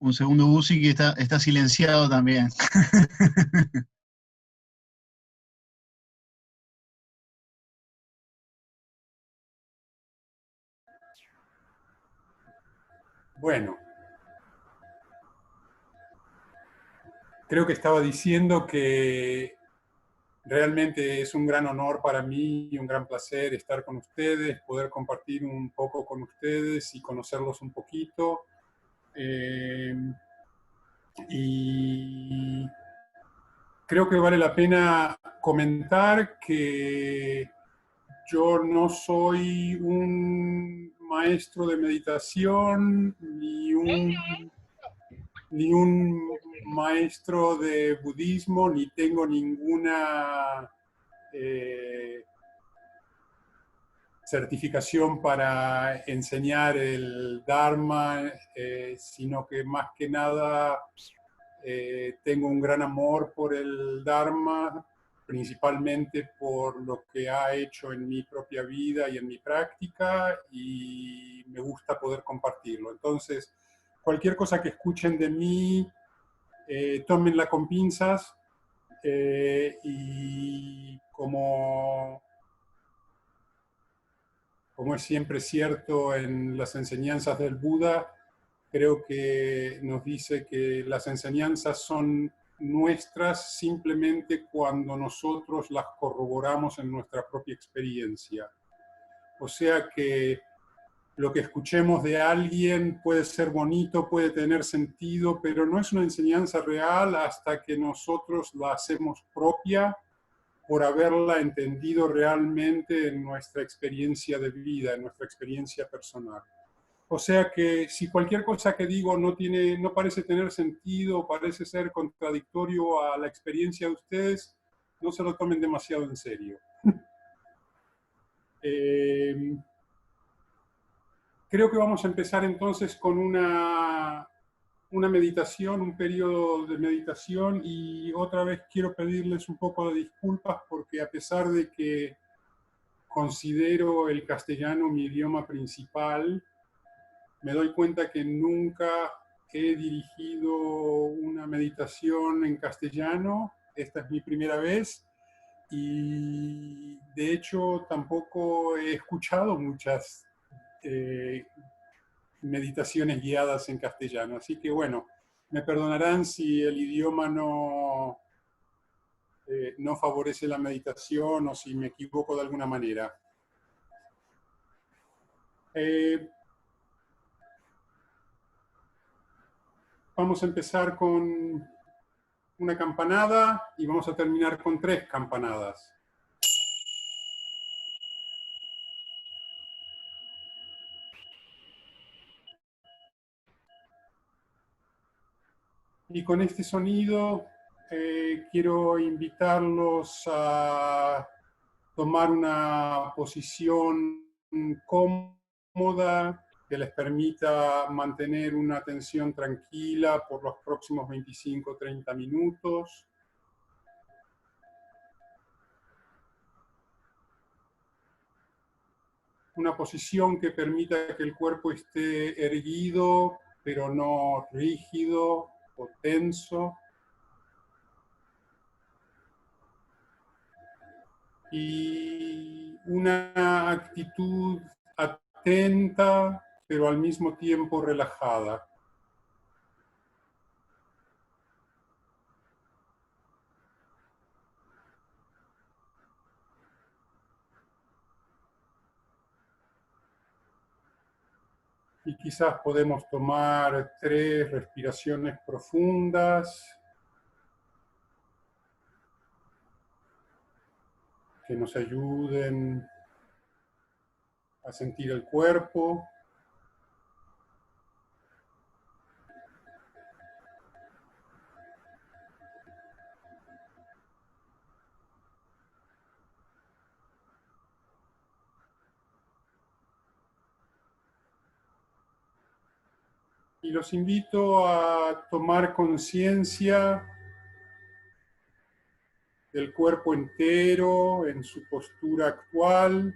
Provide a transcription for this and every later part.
Un segundo Busi que está silenciado también. Bueno, creo que estaba diciendo que realmente es un gran honor para mí y un gran placer estar con ustedes, poder compartir un poco con ustedes y conocerlos un poquito. Y creo que vale la pena comentar que yo no soy un maestro de meditación ni un maestro de budismo, ni tengo ninguna certificación para enseñar el Dharma, sino que más que nada tengo un gran amor por el Dharma, principalmente por lo que ha hecho en mi propia vida y en mi práctica, y me gusta poder compartirlo. Entonces, cualquier cosa que escuchen de mí, tómenla con pinzas, y como es siempre cierto en las enseñanzas del Buda, creo que nos dice que las enseñanzas son nuestras simplemente cuando nosotros las corroboramos en nuestra propia experiencia. O sea que lo que escuchemos de alguien puede ser bonito, puede tener sentido, pero no es una enseñanza real hasta que nosotros la hacemos propia por haberla entendido realmente en nuestra experiencia de vida, en nuestra experiencia personal. O sea que si cualquier cosa que digo no parece tener sentido, parece ser contradictorio a la experiencia de ustedes, no se lo tomen demasiado en serio. Creo que vamos a empezar entonces con una meditación, un periodo de meditación, y otra vez quiero pedirles un poco de disculpas porque a pesar de que considero el castellano mi idioma principal, me doy cuenta que nunca he dirigido una meditación en castellano. Esta es mi primera vez y de hecho tampoco he escuchado muchas meditaciones guiadas en castellano. Así que bueno, me perdonarán si el idioma no favorece la meditación o si me equivoco de alguna manera. Vamos a empezar con una campanada y vamos a terminar con 3 campanadas. Y con este sonido quiero invitarlos a tomar una posición cómoda que les permita mantener una atención tranquila por los próximos 25-30 minutos. Una posición que permita que el cuerpo esté erguido, pero no rígido o tenso. Y una actitud atenta, pero al mismo tiempo relajada. Y quizás podemos tomar 3 respiraciones profundas que nos ayuden a sentir el cuerpo. Y los invito a tomar conciencia del cuerpo entero en su postura actual.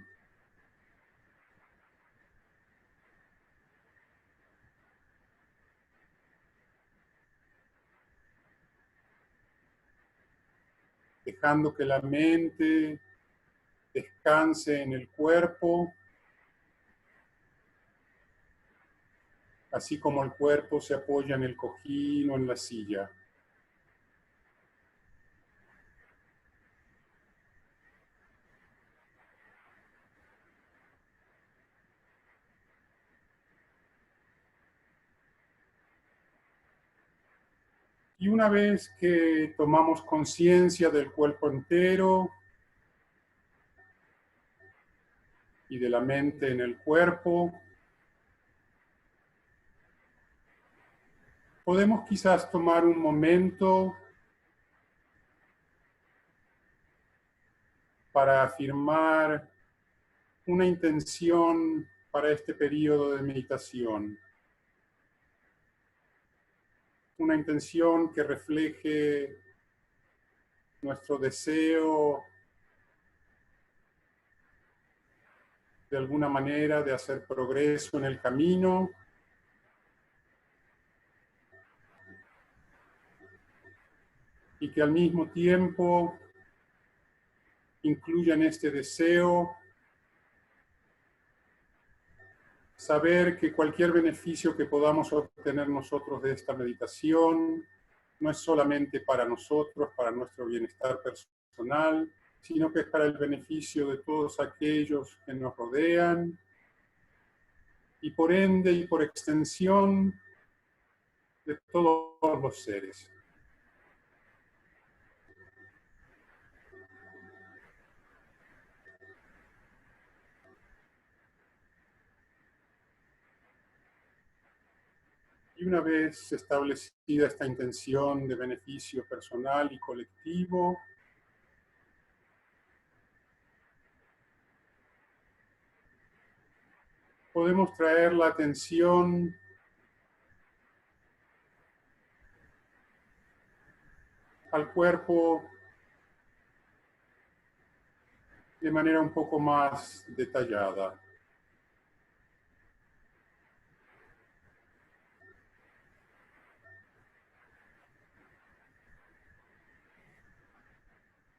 dejando que la mente descanse en el cuerpo, así como el cuerpo se apoya en el cojín o en la silla. Y una vez que tomamos conciencia del cuerpo entero y de la mente en el cuerpo, podemos quizás tomar un momento para afirmar una intención para este periodo de meditación. Una intención que refleje nuestro deseo de alguna manera de hacer progreso en el camino, y que al mismo tiempo incluya en este deseo saber que cualquier beneficio que podamos obtener nosotros de esta meditación no es solamente para nosotros, para nuestro bienestar personal, sino que es para el beneficio de todos aquellos que nos rodean y por ende y por extensión de todos los seres. Y una vez establecida esta intención de beneficio personal y colectivo, podemos traer la atención al cuerpo de manera un poco más detallada.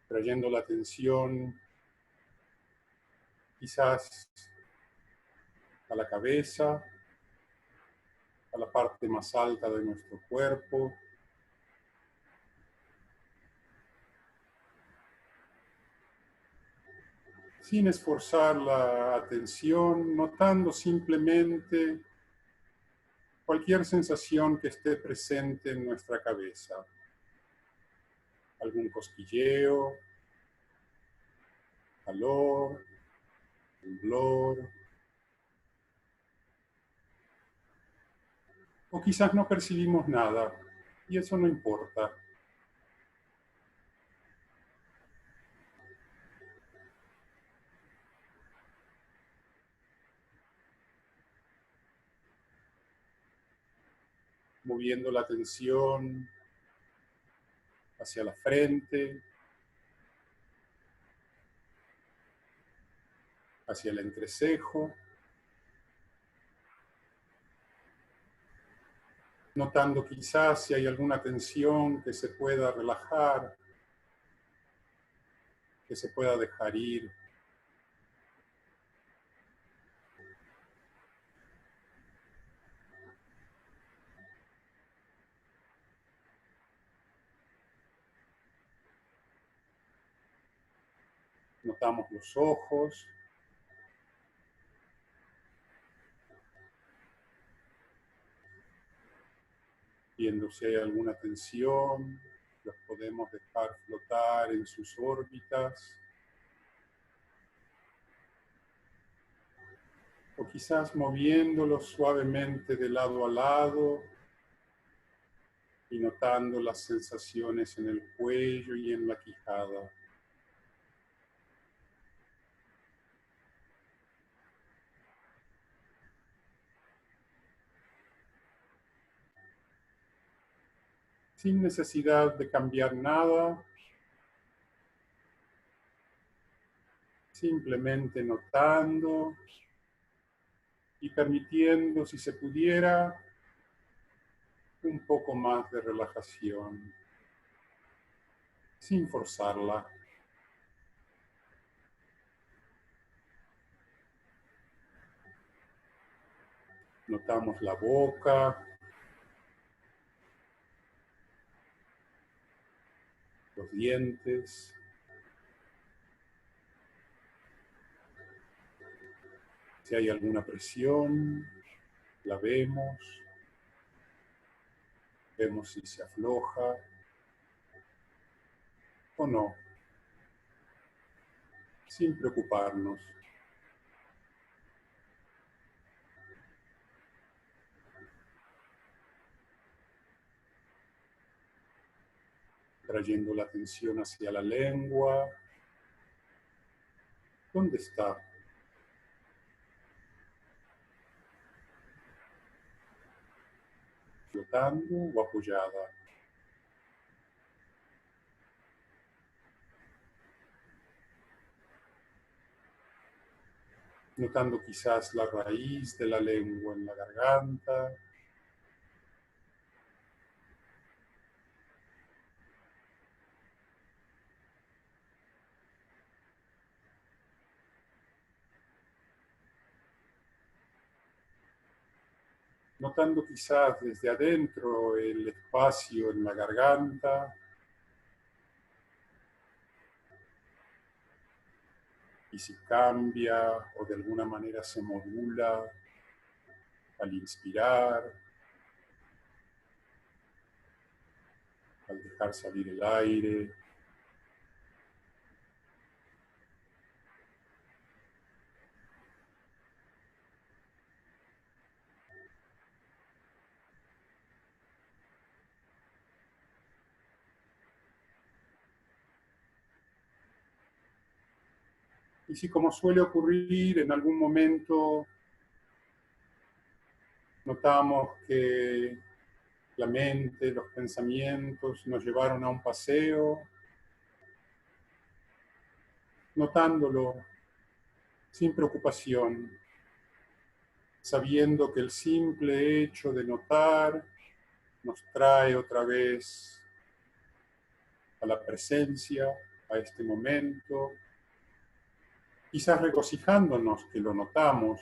Trayendo la atención quizás a la cabeza, a la parte más alta de nuestro cuerpo, sin esforzar la atención, notando simplemente cualquier sensación que esté presente en nuestra cabeza. Algún cosquilleo, calor, temblor, o quizás no percibimos nada, y eso no importa. Moviendo la atención hacia la frente, hacia el entrecejo, notando quizás si hay alguna tensión que se pueda relajar, que se pueda dejar ir. Notamos los ojos, viendo si hay alguna tensión, los podemos dejar flotar en sus órbitas, o quizás moviéndolos suavemente de lado a lado y notando las sensaciones en el cuello y en la quijada. Sin necesidad de cambiar nada, simplemente notando y permitiendo, si se pudiera, un poco más de relajación. sin forzarla. Notamos la boca, los dientes. Si hay alguna presión, la vemos. Vemos si se afloja o no, sin preocuparnos. Trayendo la atención hacia la lengua. ¿Dónde está? ¿Flotando o apoyada? Notando quizás la raíz de la lengua en la garganta. Notando quizás desde adentro el espacio en la garganta. Y si cambia o de alguna manera se modula al inspirar, al dejar salir el aire. Y si, como suele ocurrir, en algún momento notamos que la mente, los pensamientos nos llevaron a un paseo, notándolo sin preocupación, sabiendo que el simple hecho de notar nos trae otra vez a la presencia, a este momento, quizás regocijándonos que lo notamos,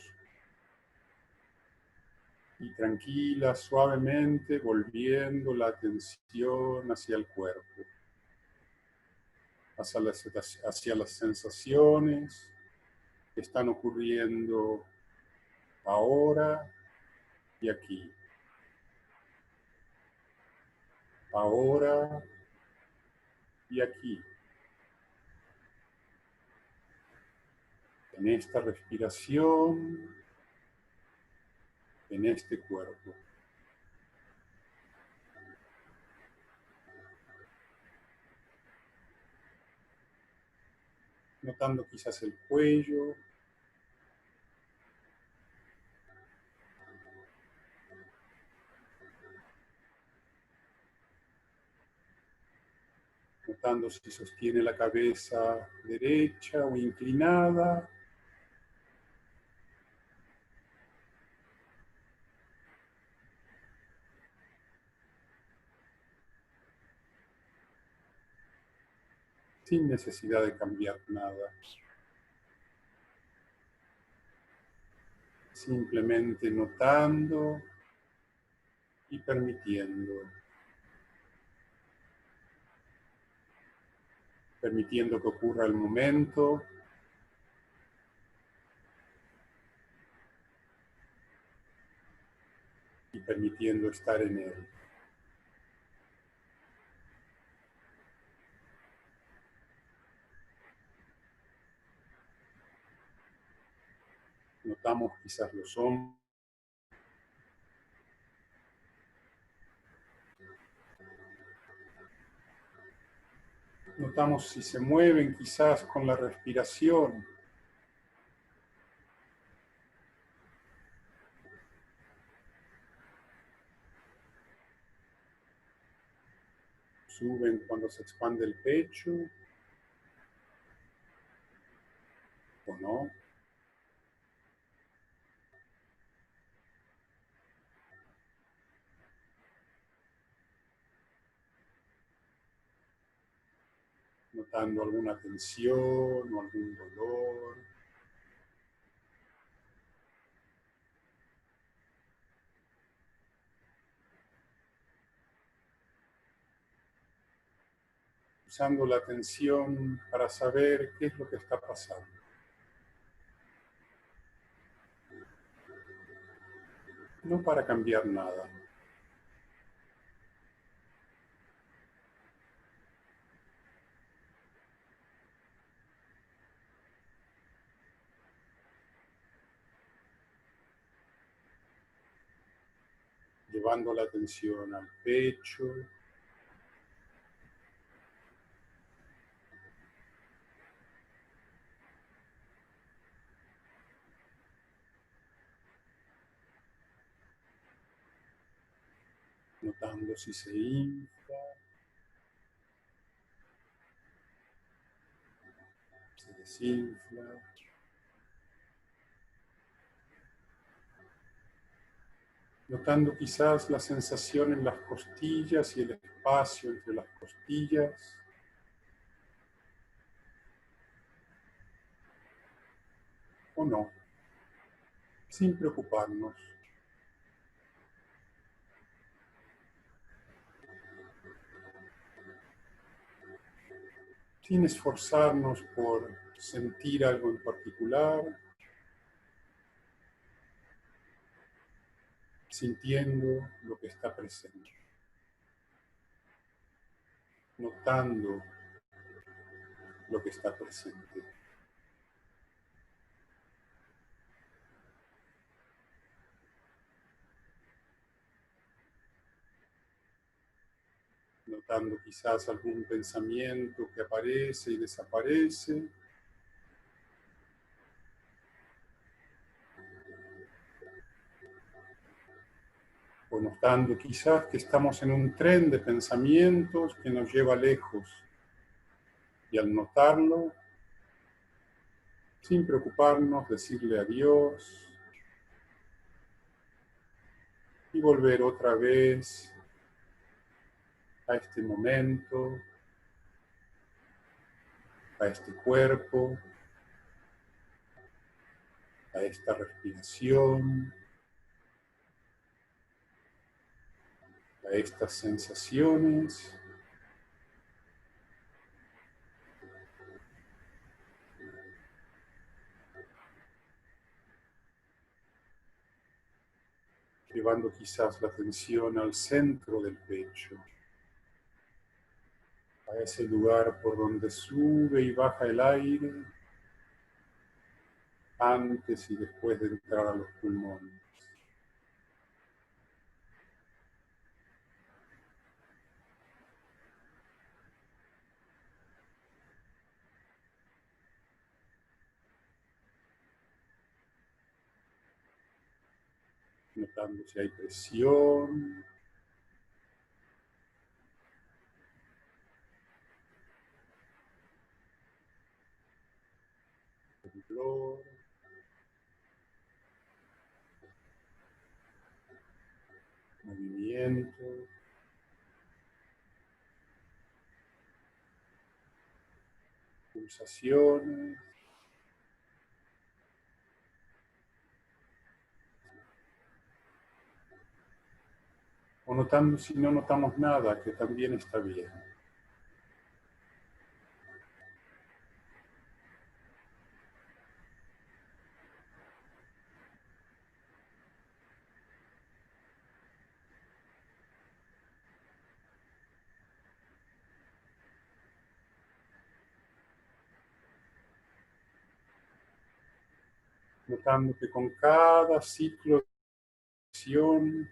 y tranquila, suavemente, volviendo la atención hacia el cuerpo, hacia las sensaciones que están ocurriendo ahora y aquí. Ahora y aquí. En esta respiración, en este cuerpo. Notando quizás el cuello. Notando si sostiene la cabeza derecha o inclinada. Sin necesidad de cambiar nada. Simplemente notando y permitiendo. Permitiendo que ocurra el momento. Y permitiendo estar en él. Notamos quizás los hombros. Notamos si se mueven quizás con la respiración. Suben cuando se expande el pecho. ¿O no? notando alguna tensión o algún dolor. Usando la atención para saber qué es lo que está pasando. No para cambiar nada. Llevando la atención al pecho, notando si se infla, se desinfla. Notando quizás la sensación en las costillas y el espacio entre las costillas. O no, sin preocuparnos. Sin esforzarnos por sentir algo en particular, sintiendo lo que está presente, notando lo que está presente. Notando quizás algún pensamiento que aparece y desaparece. O notando quizás que estamos en un tren de pensamientos que nos lleva lejos. Y al notarlo, sin preocuparnos, decirle adiós y volver otra vez a este momento, a este cuerpo, a esta respiración, a estas sensaciones. Llevando quizás la atención al centro del pecho, a ese lugar por donde sube y baja el aire antes y después de entrar a los pulmones. Notando si hay presión, temblor, movimiento, pulsaciones. O notando si no notamos nada, que también está bien. Notando que con cada ciclo de acción,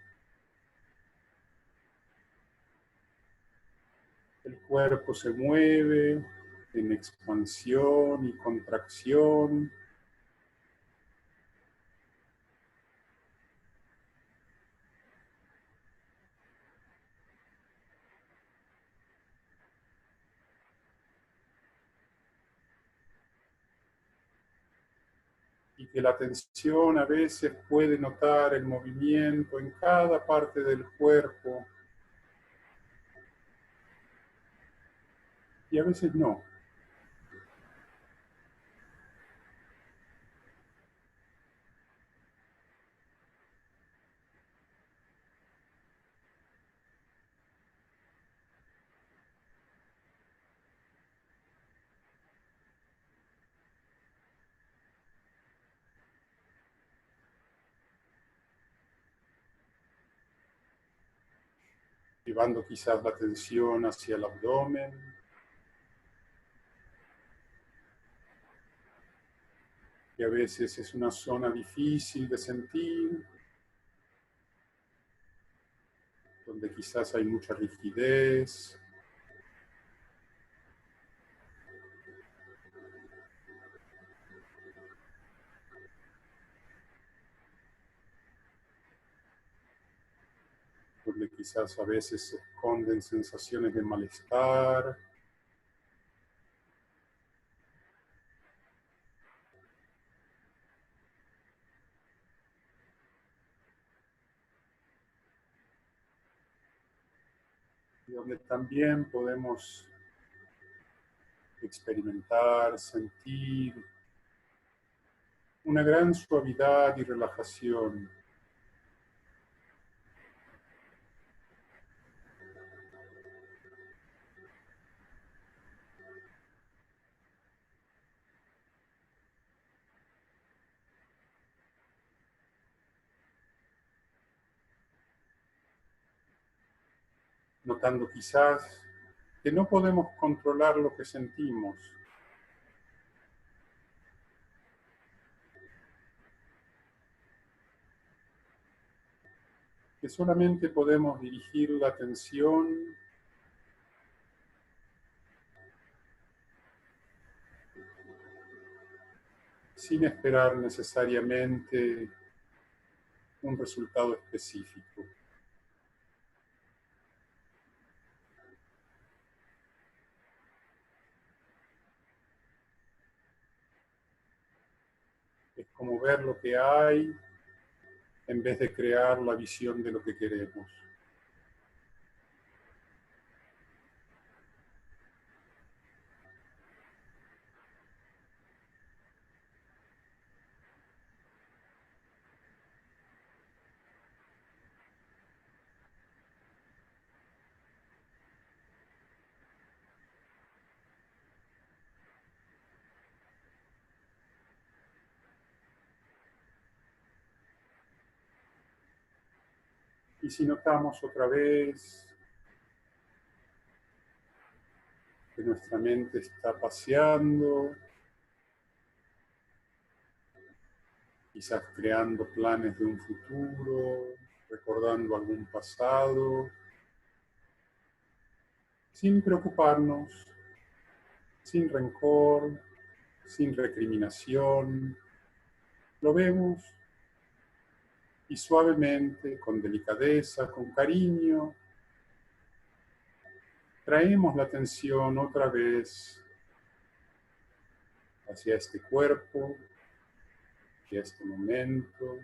el cuerpo se mueve en expansión y contracción. Y que la atención a veces puede notar el movimiento en cada parte del cuerpo y a veces no. llevando quizás la atención hacia el abdomen, que a veces es una zona difícil de sentir, donde quizás hay mucha rigidez. Donde quizás a veces se esconden sensaciones de malestar. Y donde también podemos experimentar, sentir una gran suavidad y relajación. Notando quizás que no podemos controlar lo que sentimos, que solamente podemos dirigir la atención sin esperar necesariamente un resultado específico. Es como ver lo que hay en vez de crear la visión de lo que queremos. Y si notamos otra vez que nuestra mente está paseando, quizás creando planes de un futuro, recordando algún pasado, sin preocuparnos, sin rencor, sin recriminación, lo vemos y suavemente, con delicadeza, con cariño, traemos la atención otra vez hacia este cuerpo, hacia este momento,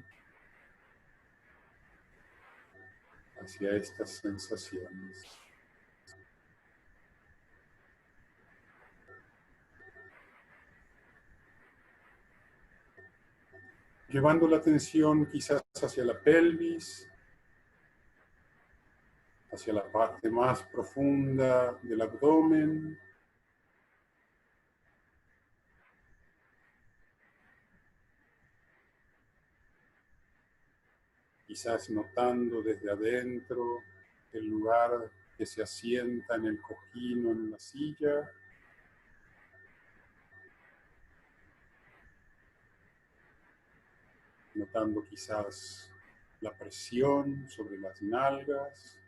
hacia estas sensaciones. Llevando la atención quizás hacia la pelvis, hacia la parte más profunda del abdomen. Quizás notando desde adentro el lugar que se asienta en el cojín o en la silla. Notando quizás la presión sobre las nalgas.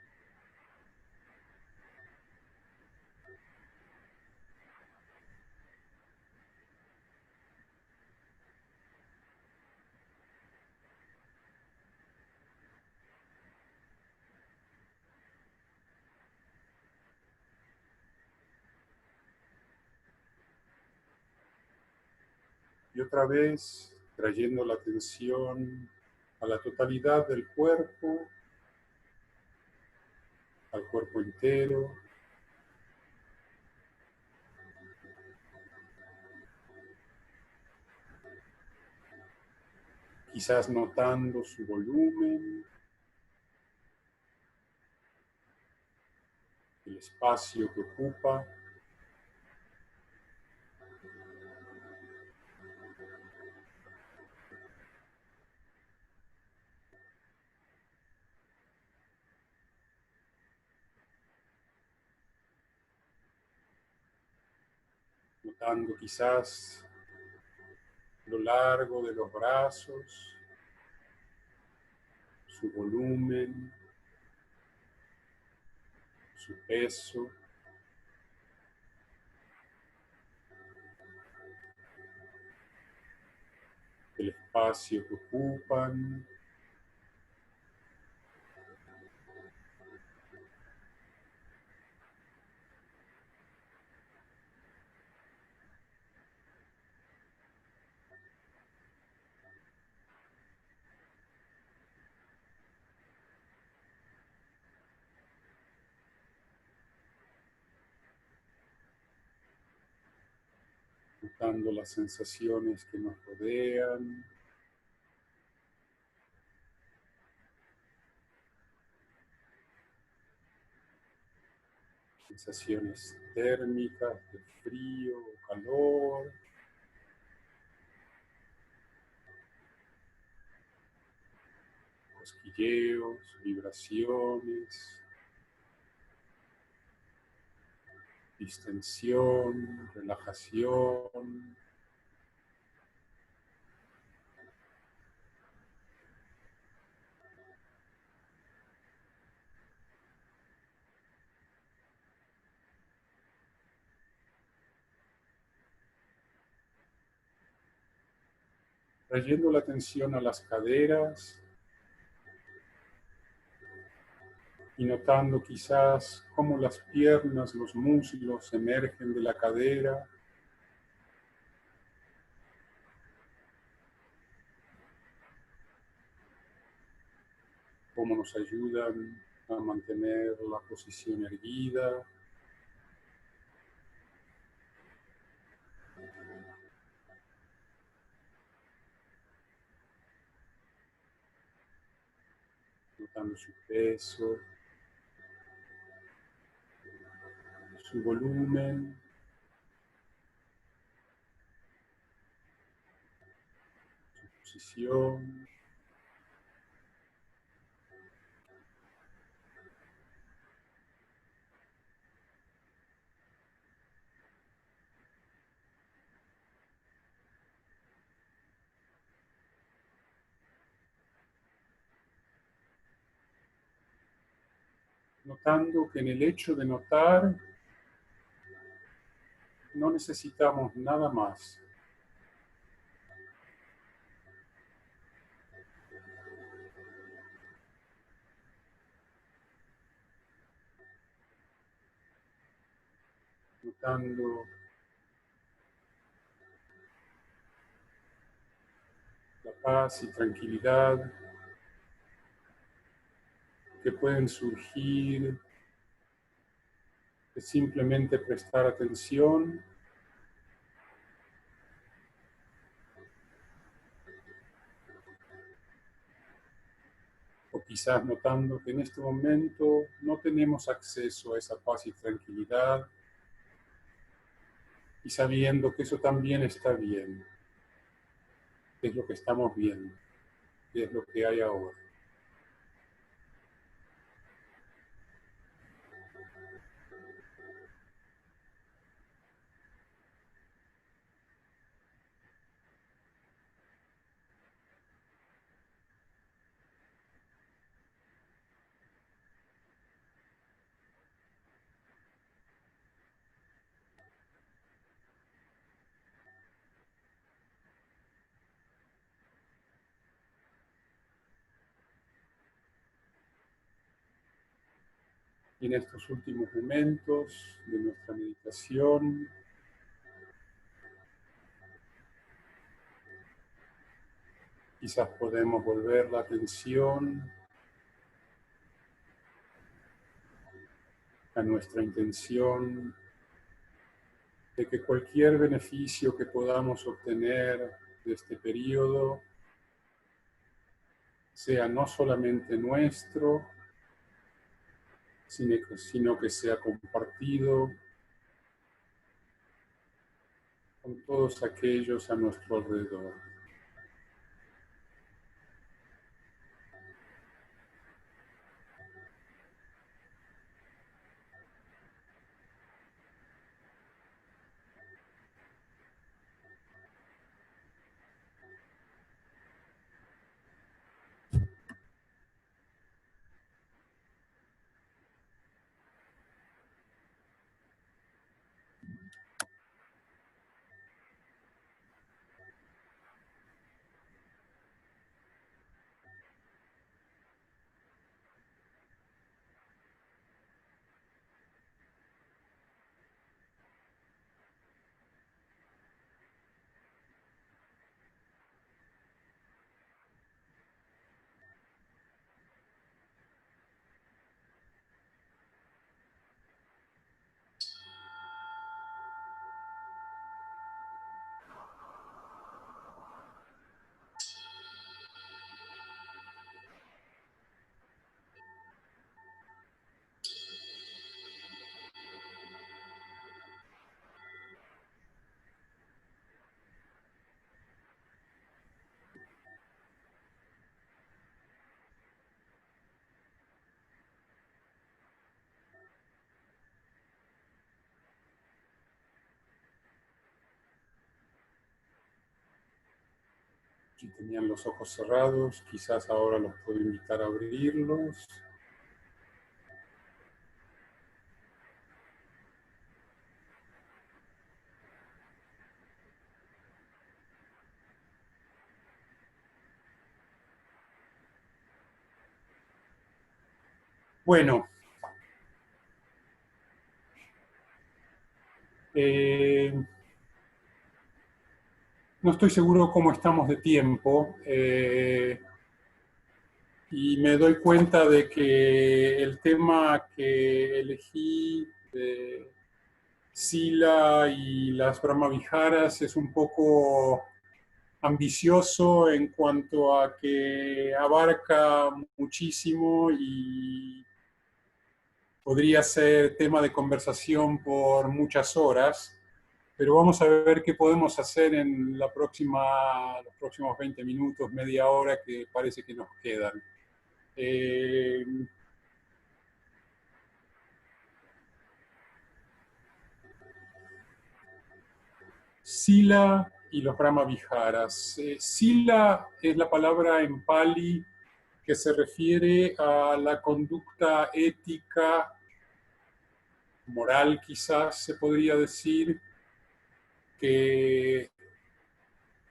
Y otra vez trayendo la atención a la totalidad del cuerpo, al cuerpo entero. Quizás notando su volumen, el espacio que ocupa. notando quizás lo largo de los brazos, su volumen, su peso, el espacio que ocupan. Notando las sensaciones que nos rodean, sensaciones térmicas de frío o calor, cosquilleos, vibraciones, distensión, relajación. Trayendo la atención a las caderas y notando quizás cómo las piernas, los muslos emergen de la cadera, cómo nos ayudan a mantener la posición erguida. Notando su peso, su volumen, su posición. Notando que en el hecho de notar no necesitamos nada más. Notando la paz y tranquilidad que pueden surgir de simplemente prestar atención o quizás notando que en este momento no tenemos acceso a esa paz y tranquilidad y sabiendo que eso también está bien, que es lo que estamos viendo, que es lo que hay ahora. Y en estos últimos momentos de nuestra meditación, quizás podemos volver la atención a nuestra intención de que cualquier beneficio que podamos obtener de este periodo sea no solamente nuestro, sino que sea compartido con todos aquellos a nuestro alrededor. Si tenían los ojos cerrados, quizás ahora los puedo invitar a abrirlos. Bueno, no estoy seguro cómo estamos de tiempo. Y me doy cuenta de que el tema que elegí de Sila y las Brahmaviharas es un poco ambicioso en cuanto a que abarca muchísimo y podría ser tema de conversación por muchas horas, pero vamos a ver qué podemos hacer en los próximos 20 minutos, media hora que parece que nos quedan. Sila y los Brahmaviharas. Sila es la palabra en Pali que se refiere a la conducta ética, moral quizás se podría decir, que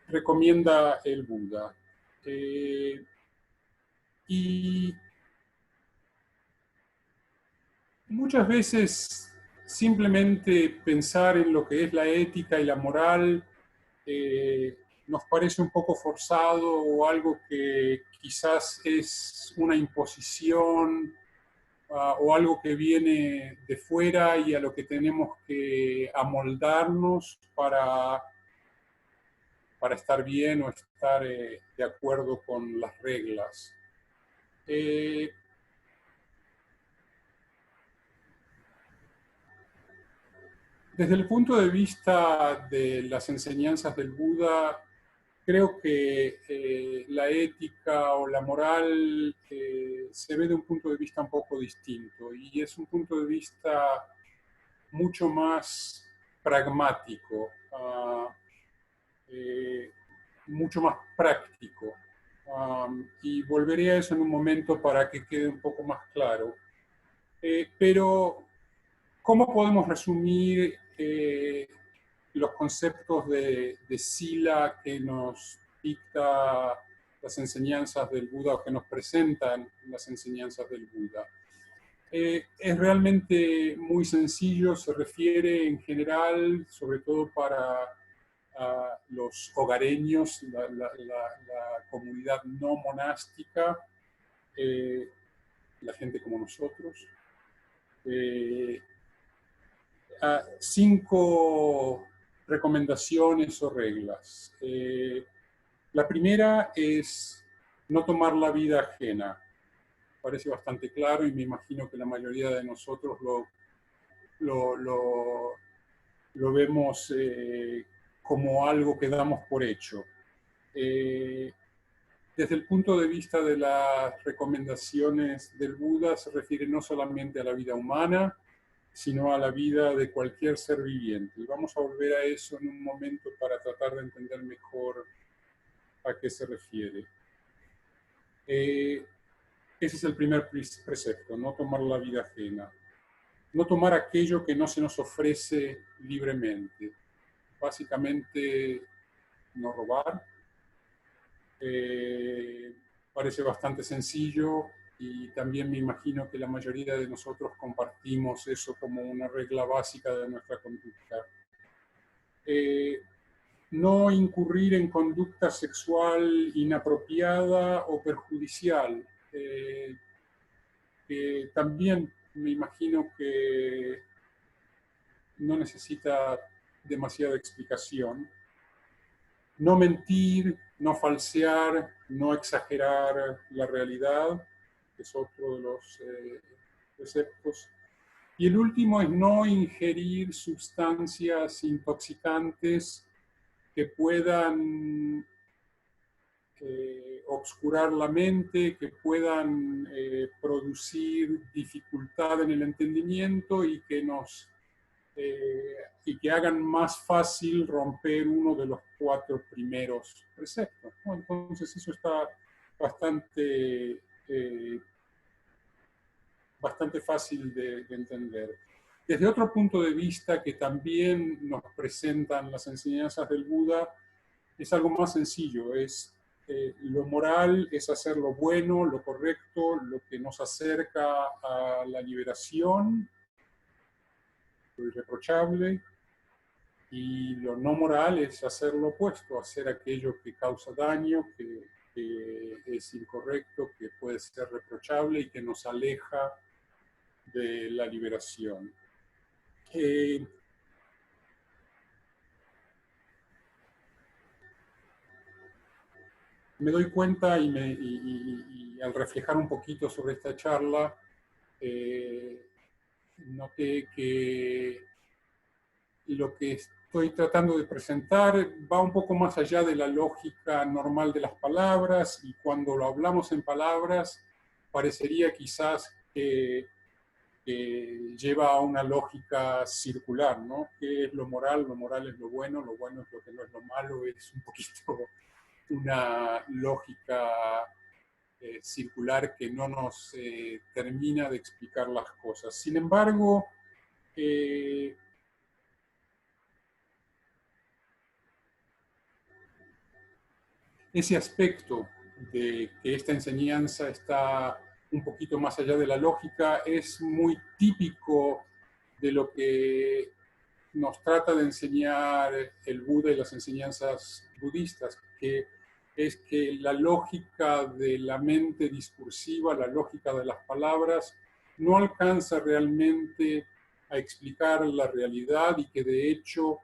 recomienda el Buda. Y muchas veces simplemente pensar en lo que es la ética y la moral nos parece un poco forzado o algo que quizás es una imposición o algo que viene de fuera y a lo que tenemos que amoldarnos para estar bien o estar de acuerdo con las reglas. Desde el punto de vista de las enseñanzas del Buda, creo que la ética o la moral se ve de un punto de vista un poco distinto y es un punto de vista mucho más pragmático, mucho más práctico. Y volveré a eso en un momento para que quede un poco más claro. Pero, ¿cómo podemos resumir los conceptos de Sila que nos dicta las enseñanzas del Buda o que nos presentan las enseñanzas del Buda? Es realmente muy sencillo, se refiere en general, sobre todo para los hogareños, la comunidad no monástica, la gente como nosotros. 5 recomendaciones o reglas. La primera es no tomar la vida ajena. Parece bastante claro y me imagino que la mayoría de nosotros lo vemos como algo que damos por hecho. Desde el punto de vista de las recomendaciones del Buda, se refiere no solamente a la vida humana, sino a la vida de cualquier ser viviente. Y vamos a volver a eso en un momento para tratar de entender mejor a qué se refiere. Ese es el primer precepto, no tomar la vida ajena. No tomar aquello que no se nos ofrece libremente. Básicamente, no robar. Parece bastante sencillo y también me imagino que la mayoría de nosotros compartimos eso como una regla básica de nuestra conducta. No incurrir en conducta sexual inapropiada o perjudicial. También me imagino que no necesita demasiada explicación. No mentir, no falsear, no exagerar la realidad, que es otro de los preceptos. Y el último es no ingerir sustancias intoxicantes que puedan obscurar la mente, que puedan producir dificultad en el entendimiento y que nos y que hagan más fácil romper uno de los 4 primeros preceptos, ¿no? Entonces eso está bastante, bastante fácil de entender. Desde otro punto de vista que también nos presentan las enseñanzas del Buda, es algo más sencillo, lo moral es hacer lo bueno, lo correcto, lo que nos acerca a la liberación, lo irreprochable, y lo no moral es hacer lo opuesto, hacer aquello que causa daño, que es incorrecto, que puede ser reprochable y que nos aleja de la liberación. Me doy cuenta y al reflejar un poquito sobre esta charla, noté que lo que estoy tratando de presentar va un poco más allá de la lógica normal de las palabras, y cuando lo hablamos en palabras parecería quizás que lleva a una lógica circular, ¿no? ¿Qué es lo moral? Lo moral es lo bueno es lo que no es lo malo, es un poquito una lógica circular que no nos termina de explicar las cosas. Sin embargo, ese aspecto de que esta enseñanza está un poquito más allá de la lógica es muy típico de lo que nos trata de enseñar el Buda y las enseñanzas budistas, que es que la lógica de la mente discursiva, la lógica de las palabras, no alcanza realmente a explicar la realidad, y que de hecho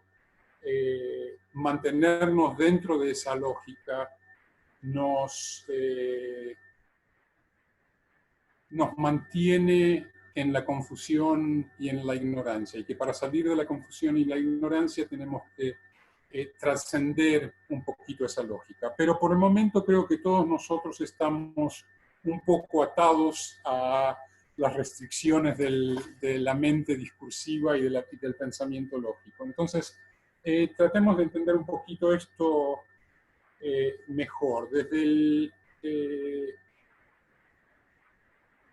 mantenernos dentro de esa lógica nos mantiene en la confusión y en la ignorancia, y que para salir de la confusión y la ignorancia tenemos que trascender un poquito esa lógica. Pero por el momento creo que todos nosotros estamos un poco atados a las restricciones de la mente discursiva y del pensamiento lógico. Entonces, tratemos de entender un poquito esto mejor.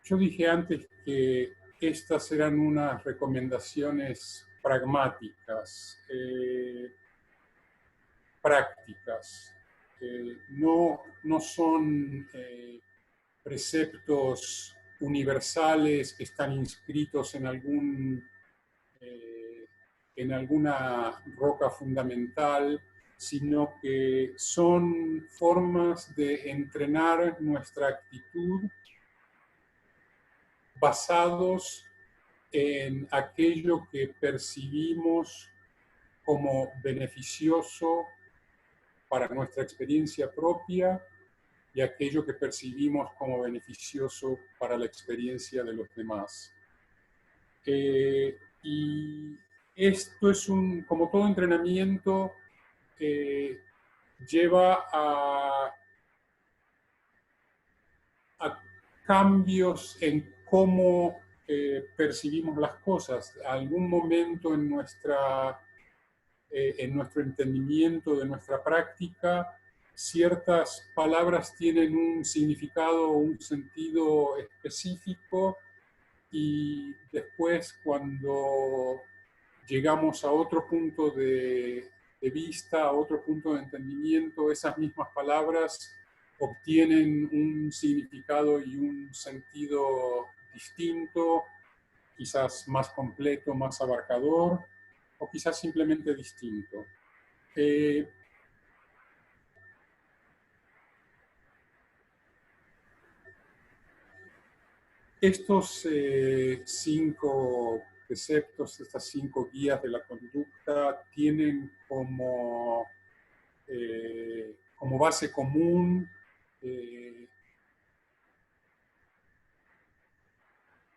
Yo dije antes que estas eran unas recomendaciones pragmáticas, prácticas. No son preceptos universales que están inscritos en alguna roca fundamental, sino que son formas de entrenar nuestra actitud basados en aquello que percibimos como beneficioso para nuestra experiencia propia y aquello que percibimos como beneficioso para la experiencia de los demás. Y esto es como todo entrenamiento, lleva a cambios en cómo percibimos las cosas. Algún momento en nuestro entendimiento de nuestra práctica, ciertas palabras tienen un significado, un sentido específico, y después cuando llegamos a otro punto de vista, a otro punto de entendimiento, esas mismas palabras obtienen un significado y un sentido distinto, quizás más completo, más abarcador, o quizás simplemente distinto. Estos 5 preceptos, estas 5 guías de la conducta, tienen como base común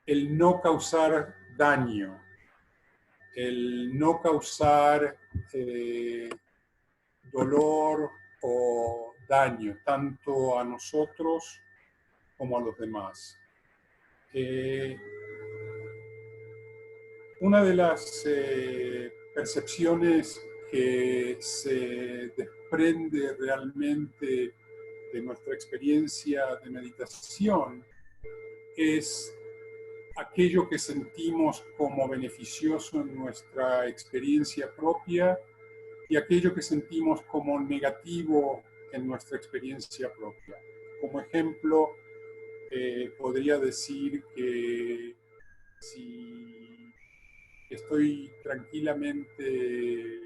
el no causar daño, el no causar dolor o daño, tanto a nosotros como a los demás. Una de las percepciones que se desprende realmente de nuestra experiencia de meditación es aquello que sentimos como beneficioso en nuestra experiencia propia y aquello que sentimos como negativo en nuestra experiencia propia. Como ejemplo, podría decir que si estoy tranquilamente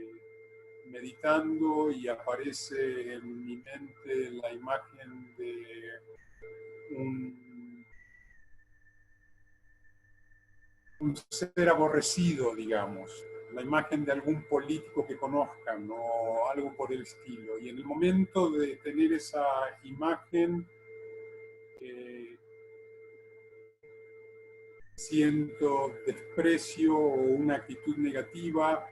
meditando y aparece en mi mente la imagen de un ser aborrecido, digamos, la imagen de algún político que conozcan o algo por el estilo. Y en el momento de tener esa imagen, siento desprecio o una actitud negativa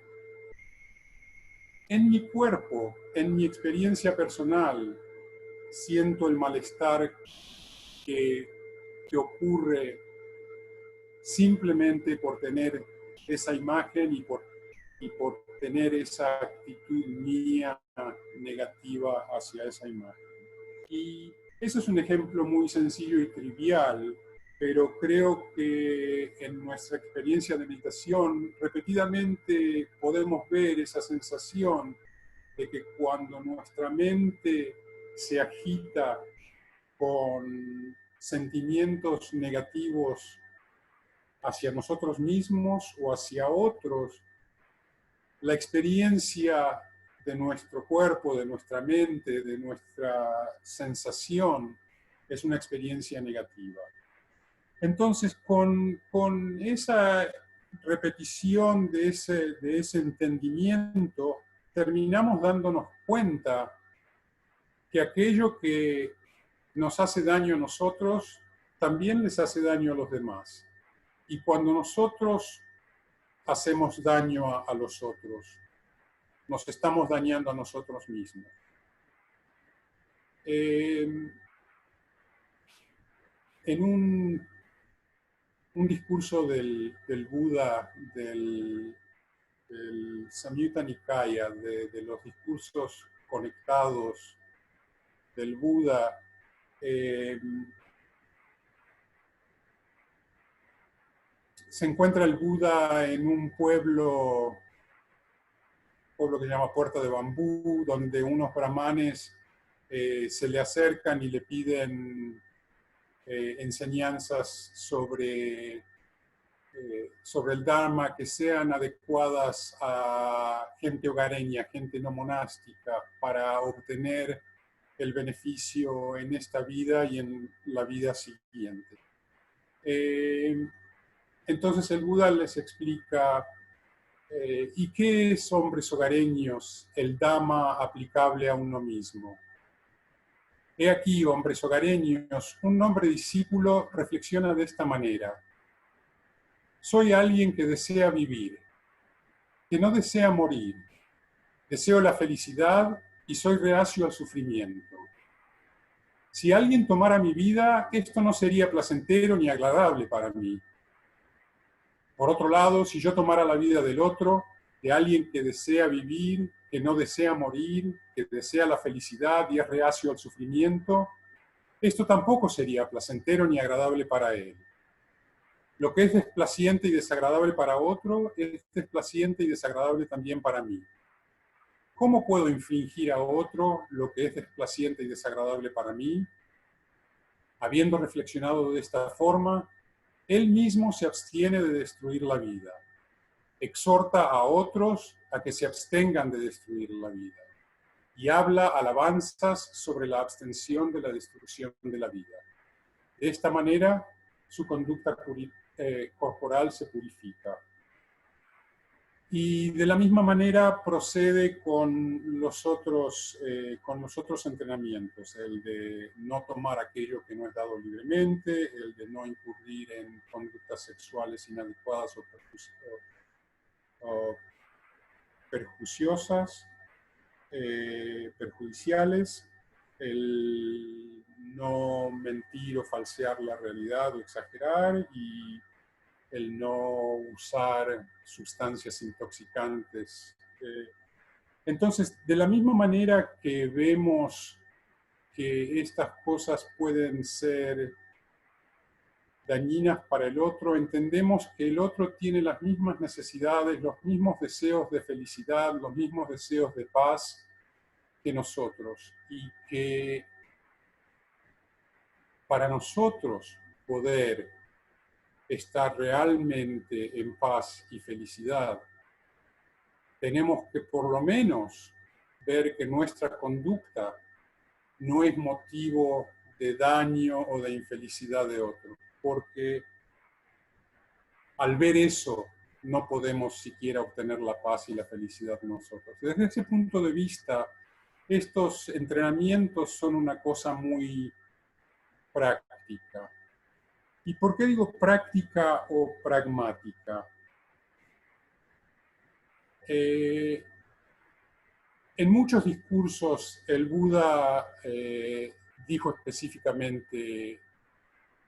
en mi cuerpo, en mi experiencia personal, siento el malestar que ocurre simplemente por tener esa imagen y por tener esa actitud mía negativa hacia esa imagen. Y eso es un ejemplo muy sencillo y trivial, pero creo que en nuestra experiencia de meditación repetidamente podemos ver esa sensación de que cuando nuestra mente se agita con sentimientos negativos hacia nosotros mismos o hacia otros, la experiencia de nuestro cuerpo, de nuestra mente, de nuestra sensación, es una experiencia negativa. Entonces, con esa repetición de ese entendimiento, terminamos dándonos cuenta que aquello que nos hace daño a nosotros, también les hace daño a los demás. Y cuando nosotros hacemos daño a los otros, nos estamos dañando a nosotros mismos. En un discurso del Buda, del Samyutta Nikaya, de los discursos conectados del Buda, se encuentra el Buda en un pueblo que se llama Puerta de Bambú, donde unos brahmanes se le acercan y le piden enseñanzas sobre el Dharma que sean adecuadas a gente hogareña, gente no monástica, para obtener el beneficio en esta vida y en la vida siguiente. Entonces el Buda les explica ¿y qué es hombres hogareños? El Dhamma aplicable a uno mismo. He aquí, hombres hogareños, un hombre discípulo reflexiona de esta manera. Soy alguien que desea vivir, que no desea morir. Deseo la felicidad y soy reacio al sufrimiento. Si alguien tomara mi vida, esto no sería placentero ni agradable para mí. Por otro lado, si yo tomara la vida del otro, de alguien que desea vivir, que no desea morir, que desea la felicidad y es reacio al sufrimiento, esto tampoco sería placentero ni agradable para él. Lo que es desplaciente y desagradable para otro es desplaciente y desagradable también para mí. ¿Cómo puedo infligir a otro lo que es desplaciente y desagradable para mí? Habiendo reflexionado de esta forma, él mismo se abstiene de destruir la vida. Exhorta a otros a que se abstengan de destruir la vida. Y habla alabanzas sobre la abstención de la destrucción de la vida. De esta manera, su conducta corporal se purifica. Y de la misma manera procede con los otros entrenamientos, el de no tomar aquello que no es dado libremente, el de no incurrir en conductas sexuales inadecuadas o perjudiciales, el no mentir o falsear la realidad o exagerar, y el no usar sustancias intoxicantes. Entonces, de la misma manera que vemos que estas cosas pueden ser dañinas para el otro, entendemos que el otro tiene las mismas necesidades, los mismos deseos de felicidad, los mismos deseos de paz que nosotros, y que para nosotros poder estar realmente en paz y felicidad, tenemos que por lo menos ver que nuestra conducta no es motivo de daño o de infelicidad de otro, porque al ver eso no podemos siquiera obtener la paz y la felicidad nosotros. Desde ese punto de vista, estos entrenamientos son una cosa muy práctica. ¿Y por qué digo práctica o pragmática? En muchos discursos el Buda dijo específicamente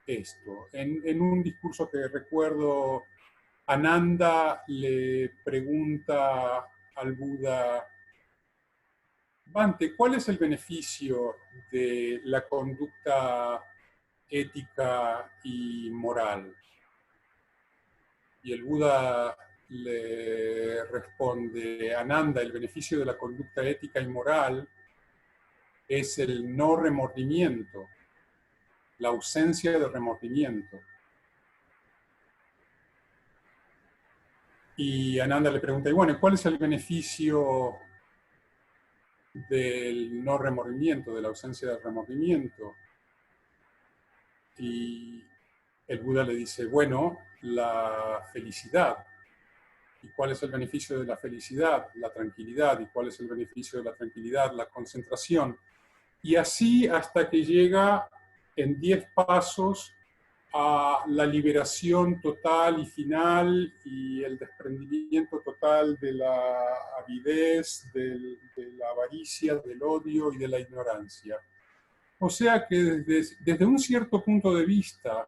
esto. En un discurso que recuerdo, Ananda le pregunta al Buda: Bhante, ¿cuál es el beneficio de la conducta ética y moral? Y el Buda le responde: Ananda, el beneficio de la conducta ética y moral es el no remordimiento, la ausencia de remordimiento. Y Ananda le pregunta: y bueno, ¿cuál es el beneficio del no remordimiento, de la ausencia de remordimiento? Y el Buda le dice: bueno, la felicidad. ¿Y cuál es el beneficio de la felicidad? La tranquilidad. ¿Y cuál es el beneficio de la tranquilidad? La concentración. Y así hasta que llega en 10 pasos a la liberación total y final y el desprendimiento total de la avidez, de la avaricia, del odio y de la ignorancia. O sea que desde un cierto punto de vista,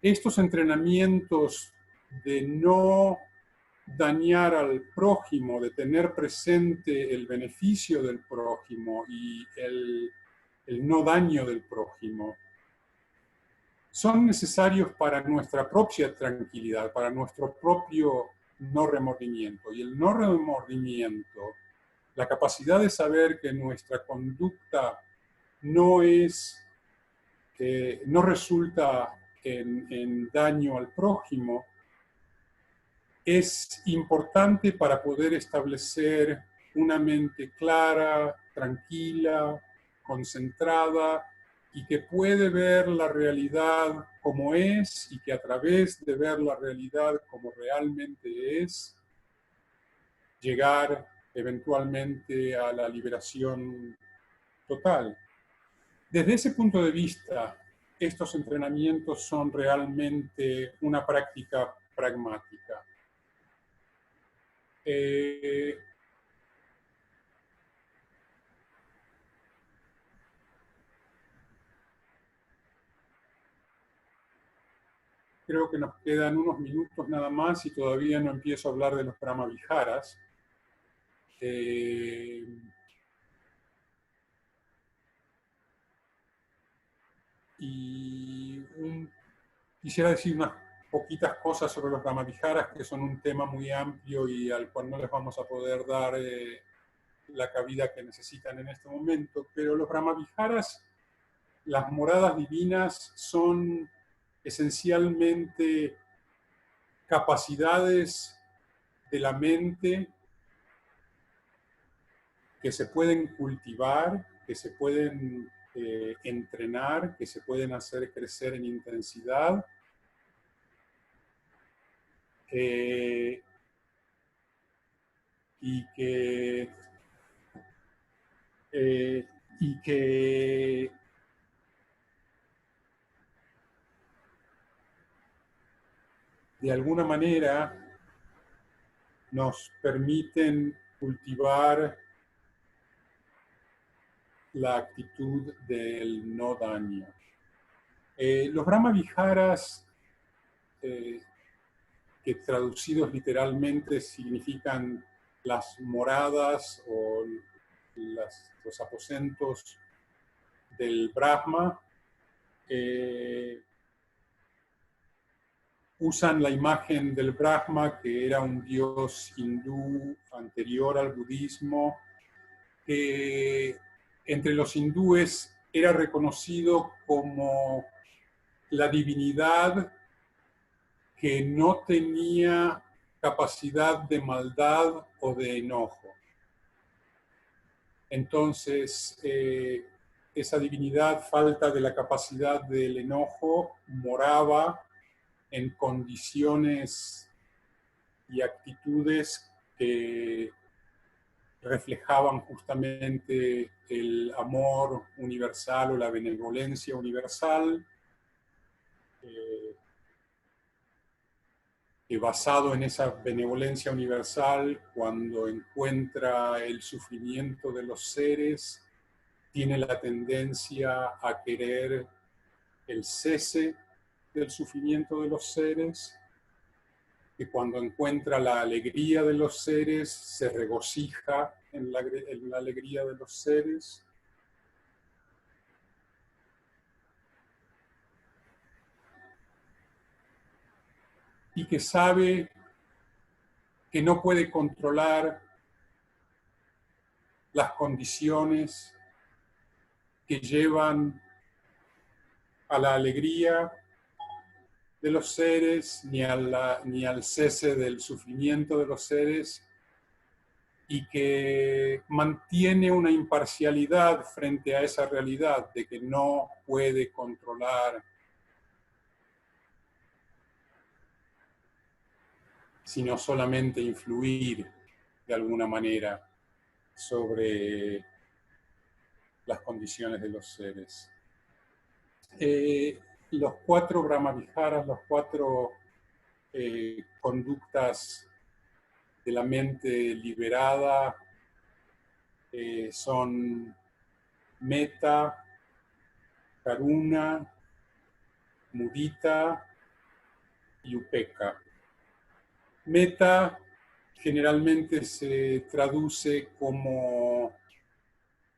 estos entrenamientos de no dañar al prójimo, de tener presente el beneficio del prójimo y el no daño del prójimo, son necesarios para nuestra propia tranquilidad, para nuestro propio no remordimiento. Y el no remordimiento, la capacidad de saber que nuestra conducta no es, no resulta en daño al prójimo, es importante para poder establecer una mente clara, tranquila, concentrada y que puede ver la realidad como es y que a través de ver la realidad como realmente es, llegar eventualmente a la liberación total. Desde ese punto de vista, estos entrenamientos son realmente una práctica pragmática. Creo que nos quedan unos minutos nada más y todavía no empiezo a hablar de los Brahmaviharas. Quisiera decir unas poquitas cosas sobre los Brahmaviharas, que son un tema muy amplio y al cual no les vamos a poder dar la cabida que necesitan en este momento, pero los Brahmaviharas, las moradas divinas, son esencialmente capacidades de la mente que se pueden cultivar, que se pueden entrenar, que se pueden hacer crecer en intensidad, y que de alguna manera nos permiten cultivar la actitud del no daño. Los Brahmaviharas que traducidos literalmente significan las moradas o los aposentos del Brahma, usan la imagen del Brahma, que era un dios hindú anterior al budismo, que entre los hindúes era reconocido como la divinidad que no tenía capacidad de maldad o de enojo. Entonces, esa divinidad, falta de la capacidad del enojo, moraba en condiciones y actitudes que reflejaban justamente el amor universal o la benevolencia universal, que basado en esa benevolencia universal, cuando encuentra el sufrimiento de los seres, tiene la tendencia a querer el cese del sufrimiento de los seres, que cuando encuentra la alegría de los seres, se regocija en la alegría de los seres. Y que sabe que no puede controlar las condiciones que llevan a la alegría de los seres, ni al cese del sufrimiento de los seres, y que mantiene una imparcialidad frente a esa realidad de que no puede controlar, sino solamente influir de alguna manera sobre las condiciones de los seres. Los 4 Brahmaviharas, los 4 conductas de la mente liberada, son metta, karuna, mudita y upekkha. Metta generalmente se traduce como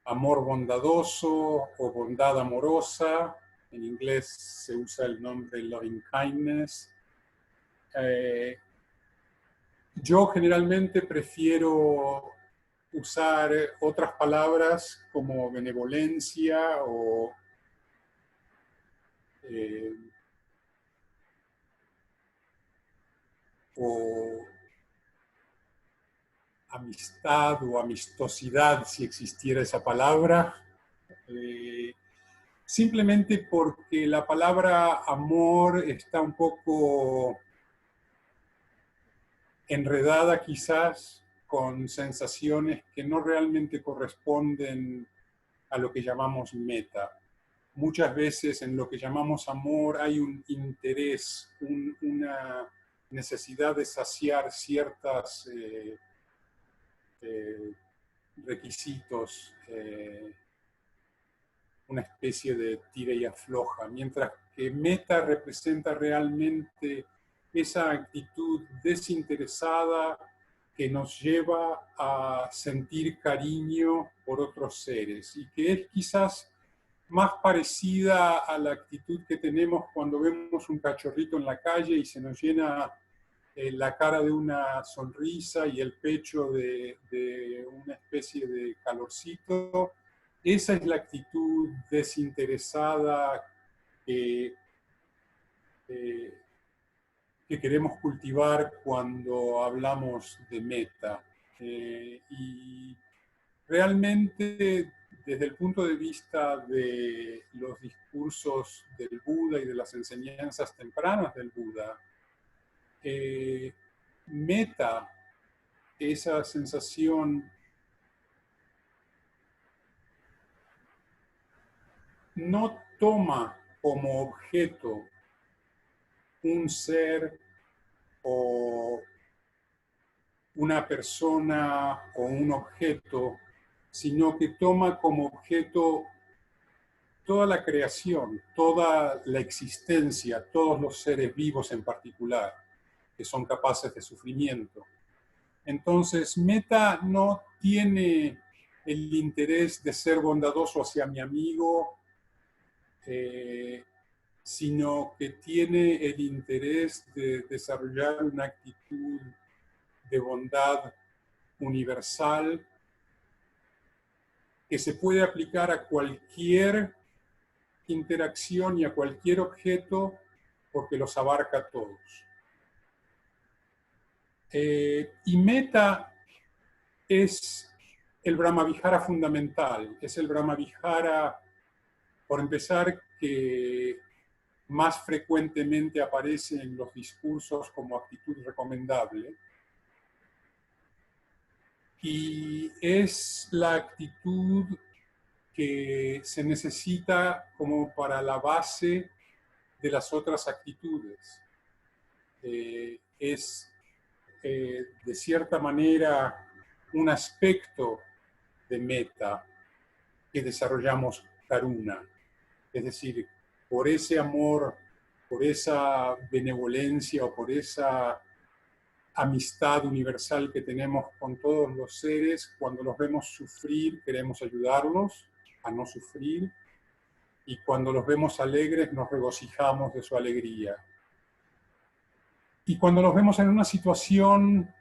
amor bondadoso o bondad amorosa. En inglés se usa el nombre loving kindness. Yo generalmente prefiero usar otras palabras como benevolencia o amistad o amistosidad, si existiera esa palabra, simplemente porque la palabra amor está un poco enredada quizás con sensaciones que no realmente corresponden a lo que llamamos meta. Muchas veces en lo que llamamos amor hay un interés, una necesidad de saciar ciertos requisitos, una especie de tira y afloja, mientras que meta representa realmente esa actitud desinteresada que nos lleva a sentir cariño por otros seres y que es quizás más parecida a la actitud que tenemos cuando vemos un cachorrito en la calle y se nos llena la cara de una sonrisa y el pecho de una especie de calorcito. Esa es la actitud desinteresada que queremos cultivar cuando hablamos de metta. Y realmente, desde el punto de vista de los discursos del Buda y de las enseñanzas tempranas del Buda, metta, esa sensación, no toma como objeto un ser o una persona o un objeto, sino que toma como objeto toda la creación, toda la existencia, todos los seres vivos en particular, que son capaces de sufrimiento. Entonces, Metta no tiene el interés de ser bondadoso hacia mi amigo, sino que tiene el interés de desarrollar una actitud de bondad universal que se puede aplicar a cualquier interacción y a cualquier objeto porque los abarca a todos. Y Metta es el Brahmavihara fundamental, es el Brahmavihara, por empezar, que más frecuentemente aparece en los discursos como actitud recomendable. Y es la actitud que se necesita como para la base de las otras actitudes. Es, de cierta manera, un aspecto de Metta que desarrollamos Karuna. Es decir, por ese amor, por esa benevolencia o por esa amistad universal que tenemos con todos los seres, cuando los vemos sufrir, queremos ayudarlos a no sufrir, y cuando los vemos alegres, nos regocijamos de su alegría. Y cuando los vemos en una situación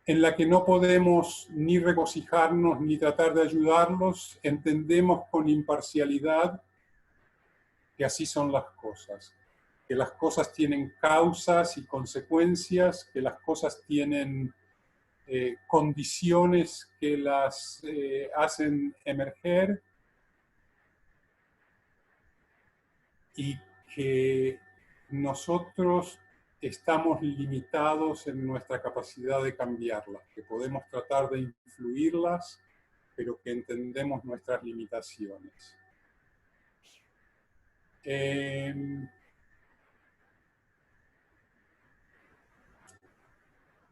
en la que no podemos ni regocijarnos ni tratar de ayudarlos, entendemos con imparcialidad que así son las cosas, que las cosas tienen causas y consecuencias, que las cosas tienen condiciones que las hacen emerger, y que nosotros estamos limitados en nuestra capacidad de cambiarlas, que podemos tratar de influirlas, pero que entendemos nuestras limitaciones.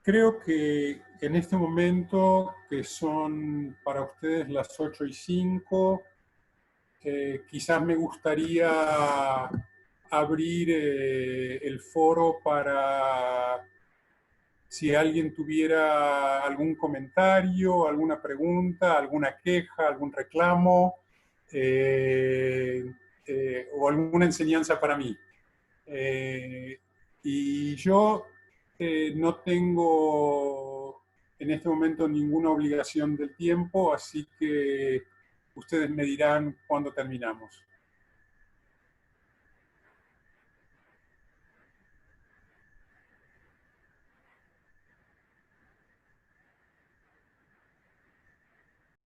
Creo que en este momento, que son para ustedes las 8:05, quizás me gustaría abrir el foro para si alguien tuviera algún comentario, alguna pregunta, alguna queja, algún reclamo o alguna enseñanza para mí. Y yo no tengo en este momento ninguna obligación del tiempo, así que ustedes me dirán cuándo terminamos.